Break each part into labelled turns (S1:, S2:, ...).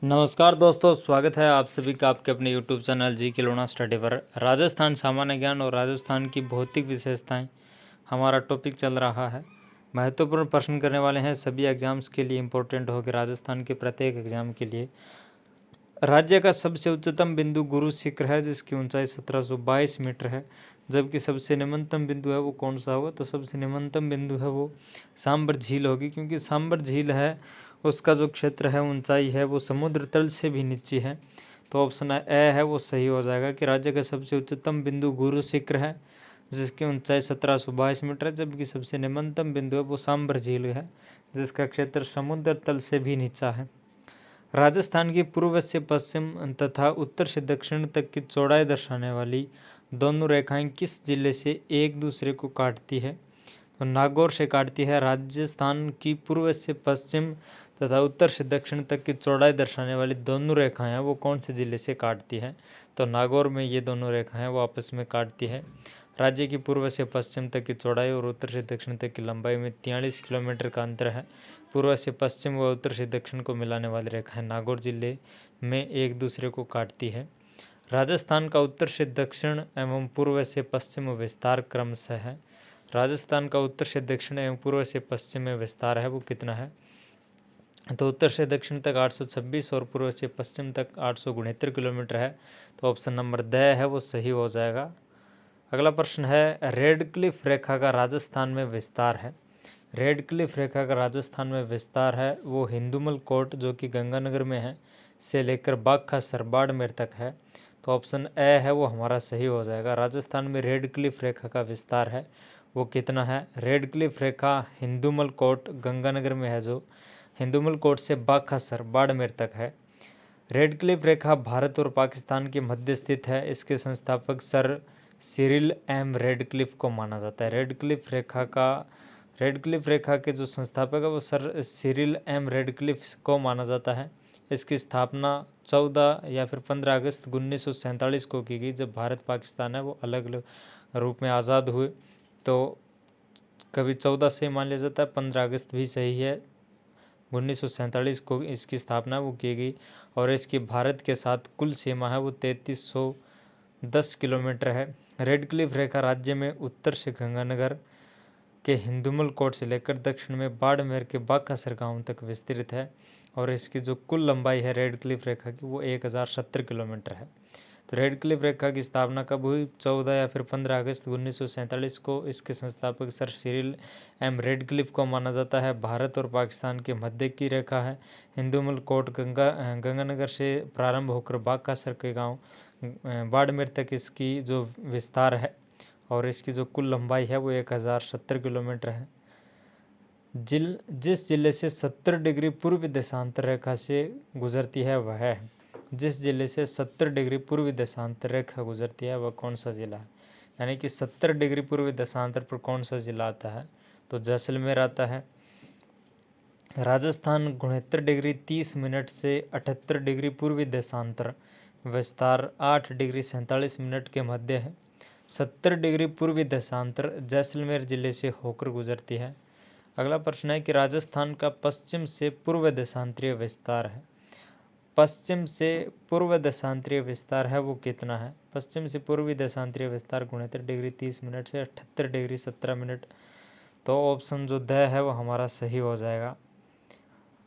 S1: नमस्कार दोस्तों, स्वागत है आप सभी का आपके अपने YouTube चैनल जी के लोना स्टडी पर। राजस्थान सामान्य ज्ञान और राजस्थान की भौतिक विशेषताएं हमारा टॉपिक चल रहा है। महत्वपूर्ण प्रश्न करने वाले हैं, सभी एग्जाम्स के लिए इम्पोर्टेंट होगी, राजस्थान के प्रत्येक एग्जाम के लिए। राज्य का सबसे उच्चतम बिंदु गुरु शिखर है जिसकी ऊंचाई 1722 मीटर है, जबकि सबसे निम्नतम बिंदु है वो कौन सा होगा? तो सबसे निम्नतम बिंदु है वो सांबर झील होगी, क्योंकि सांबर झील है उसका जो क्षेत्र है, ऊंचाई है वो समुद्र तल से भी नीचे है। तो ऑप्शन ए है वो सही हो जाएगा कि राज्य का सबसे उच्चतम बिंदु गुरु शिखर है जिसकी ऊंचाई 1722 मीटर है, जबकि सबसे निम्नतम बिंदु है वो सांबर झील है जिसका क्षेत्र समुद्र तल से भी नीचा है। राजस्थान की पूर्व से पश्चिम तथा उत्तर से दक्षिण तक की चौड़ाई दर्शाने वाली दोनों रेखाएं किस जिले से एक दूसरे को काटती है? तो नागौर से काटती है। राजस्थान की पूर्व से पश्चिम तथा उत्तर से दक्षिण तक की चौड़ाई दर्शाने वाली दोनों रेखाएं हैं वो कौन से जिले से काटती है? तो नागौर में ये दोनों रेखाएं वो आपस में काटती है। राज्य की पूर्व से पश्चिम तक की चौड़ाई और उत्तर से दक्षिण तक की लंबाई में 43 किलोमीटर का अंतर है। पूर्व से पश्चिम व उत्तर से दक्षिण को मिलाने वाली रेखाएं नागौर जिले में एक दूसरे को काटती है। राजस्थान का उत्तर से दक्षिण एवं पूर्व से पश्चिम विस्तार क्रमशः है। राजस्थान का उत्तर से दक्षिण एवं पूर्व से पश्चिम में विस्तार है वो कितना है? तो उत्तर से दक्षिण तक 826 और पूर्व से पश्चिम तक 869 किलोमीटर है। तो ऑप्शन नंबर द है वो सही हो जाएगा। अगला प्रश्न है, रेड क्लिफ रेखा का राजस्थान में विस्तार है। रेड क्लिफ रेखा का राजस्थान में विस्तार है वो हिंदुमल कोट जो कि गंगानगर में है से लेकर बागखासर बाड़मेर तक है। तो ऑप्शन ए है वो हमारा सही हो जाएगा। राजस्थान में रेड क्लिफ रेखा का विस्तार है वो कितना है? रेड क्लिफ रेखा हिंदुमल कोट गंगानगर में है जो हिंदुमल कोट से बागखासर बाड़मेर तक है। रेड क्लिफ रेखा भारत और पाकिस्तान के मध्य स्थित है। इसके संस्थापक सर सिरिल एम रेडक्लिफ को माना जाता है। रेड क्लिफ रेखा के जो संस्थापक है वो सर सिरिल एम रेडक्लिफ को माना जाता है। इसकी स्थापना 14 या फिर 15 अगस्त 1947 को की गई, जब भारत पाकिस्तान है वो अलग अलग रूप में आज़ाद हुए। तो कभी 14 से मान लिया जाता है, 15 अगस्त भी सही है। 1947 को इसकी स्थापना वो की गई और इसकी भारत के साथ कुल सीमा है वो 3310 किलोमीटर है। रेड क्लिफ रेखा राज्य में उत्तर से गंगानगर के हिंदुमल कोट से लेकर दक्षिण में बाड़मेर के बागखासर गांव तक विस्तृत है और इसकी जो कुल लंबाई है रेड क्लिफ रेखा की वो 1070 किलोमीटर है। तो रेड क्लिफ रेखा की स्थापना कब हुई? 14 या फिर 15 अगस्त 1947 को। इसके संस्थापक सर सिरिल एम रेडक्लिफ को माना जाता है। भारत और पाकिस्तान के मध्य की रेखा है। हिंदुमल कोट गंगानगर से प्रारंभ होकर बागखासर के गांव बाड़मेर तक इसकी जो विस्तार है और इसकी जो कुल लंबाई है वो 1070 किलोमीटर है। जिस जिले से 70 डिग्री पूर्व देशांतर रेखा से गुजरती है वह है। जिस जिले से 70 डिग्री पूर्व देशांतर रेखा गुजरती है वह कौन सा जिला है? यानी कि 70 डिग्री पूर्व देशांतर पर कौन सा जिला आता है? तो जैसलमेर आता है। राजस्थान 69 डिग्री 30 मिनट से 78 डिग्री पूर्वी देशांतर विस्तार 8 डिग्री 47 मिनट के मध्य है। 70 डिग्री पूर्वी देशांतर जैसलमेर जिले से होकर गुजरती है। अगला प्रश्न है कि राजस्थान का पश्चिम से पूर्व देशांतरीय विस्तार है। पश्चिम से पूर्व देशांतरीय विस्तार है वो कितना है? पश्चिम से पूर्वी देशांतरीय विस्तार 69 डिग्री 30 मिनट से 78 डिग्री 17 मिनट। तो ऑप्शन जो द है वो हमारा सही हो जाएगा।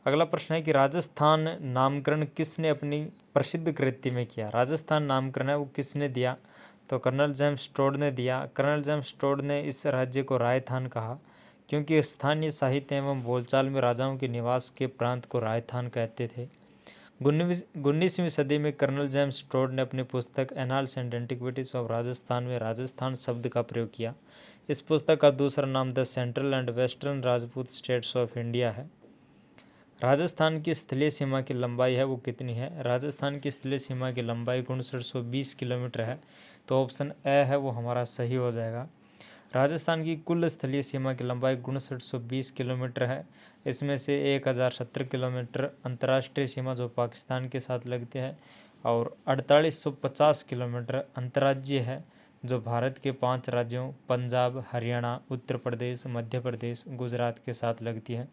S1: अगला प्रश्न है कि राजस्थान नामकरण किसने अपनी प्रसिद्ध कृति में किया? राजस्थान नामकरण है वो किसने दिया? तो कर्नल जेम्स टोड ने दिया। कर्नल जेम्स टोड ने इस राज्य को राजस्थान कहा क्योंकि स्थानीय साहित्य एवं बोलचाल में राजाओं के निवास के प्रांत को राजस्थान कहते थे। 19वीं सदी में कर्नल जेम्स टोड ने अपनी पुस्तक annals and antiquities of Rajasthan में राजस्थान शब्द का प्रयोग किया। इस पुस्तक का दूसरा नाम the central and western Rajput states of India है। राजस्थान की स्थलीय सीमा की लंबाई है वो कितनी है? राजस्थान की स्थलीय सीमा की लंबाई 5920 किलोमीटर है। तो ऑप्शन ए है वो हमारा सही हो जाएगा। राजस्थान की कुल स्थलीय सीमा की लंबाई 5920 किलोमीटर है। इसमें से 1070 किलोमीटर अंतर्राष्ट्रीय सीमा जो पाकिस्तान के साथ लगती है और 4850 किलोमीटर अंतर्राज्यीय है जो भारत के 5 राज्यों पंजाब, हरियाणा, उत्तर प्रदेश, मध्य प्रदेश, गुजरात के साथ लगती है।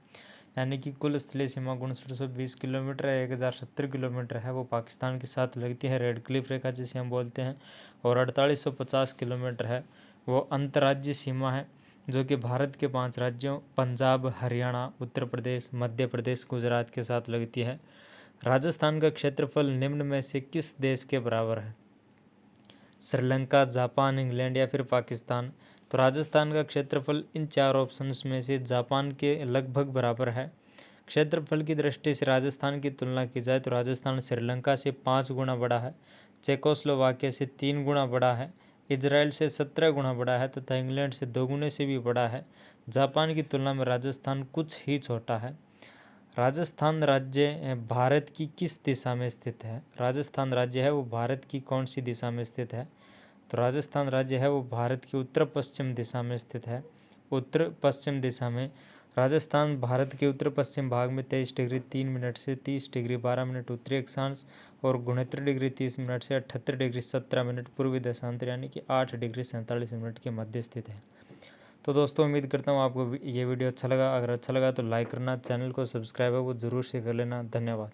S1: यानी कि कुल स्थलीय सीमा 6920 किलोमीटर है, 1070 किलोमीटर है वो पाकिस्तान के साथ लगती है, रेड क्लिफ रेखा जिसे हम बोलते हैं। और 4850 किलोमीटर है वो अंतर्राज्यीय सीमा है, जो कि भारत के 5 राज्यों पंजाब, हरियाणा, उत्तर प्रदेश, मध्य प्रदेश, गुजरात के साथ लगती है। राजस्थान का क्षेत्रफल निम्न में से किस देश के बराबर है? श्रीलंका, जापान, इंग्लैंड या फिर पाकिस्तान। तो राजस्थान का क्षेत्रफल इन 4 ऑप्शंस में से जापान के लगभग बराबर है। क्षेत्रफल की दृष्टि से राजस्थान की तुलना की जाए तो राजस्थान श्रीलंका से 5 गुना बड़ा है, चेकोस्लोवाकिया से 3 गुना बड़ा है, इजराइल से 17 गुना बड़ा है तथा इंग्लैंड से 2 गुने से भी बड़ा है। जापान की तुलना में राजस्थान कुछ ही छोटा है। राजस्थान राज्य भारत की किस दिशा में स्थित है? राजस्थान राज्य है वो भारत की कौन सी दिशा में स्थित है? तो राजस्थान राज्य है वो भारत की उत्तर पश्चिम दिशा में स्थित है। उत्तर पश्चिम दिशा में राजस्थान भारत के उत्तर पश्चिम भाग में 23 डिग्री 3 मिनट से 30 डिग्री 12 मिनट उत्तरी अक्षांश और 69 डिग्री 30 मिनट से 78 डिग्री 17 मिनट पूर्वी देशांतर यानी कि 8 डिग्री 47 मिनट के मध्य स्थित है। तो दोस्तों उम्मीद करता हूँ आपको ये वीडियो अच्छा लगा। अगर अच्छा लगा तो लाइक करना, चैनल को सब्सक्राइब है वो ज़रूर से कर लेना। धन्यवाद।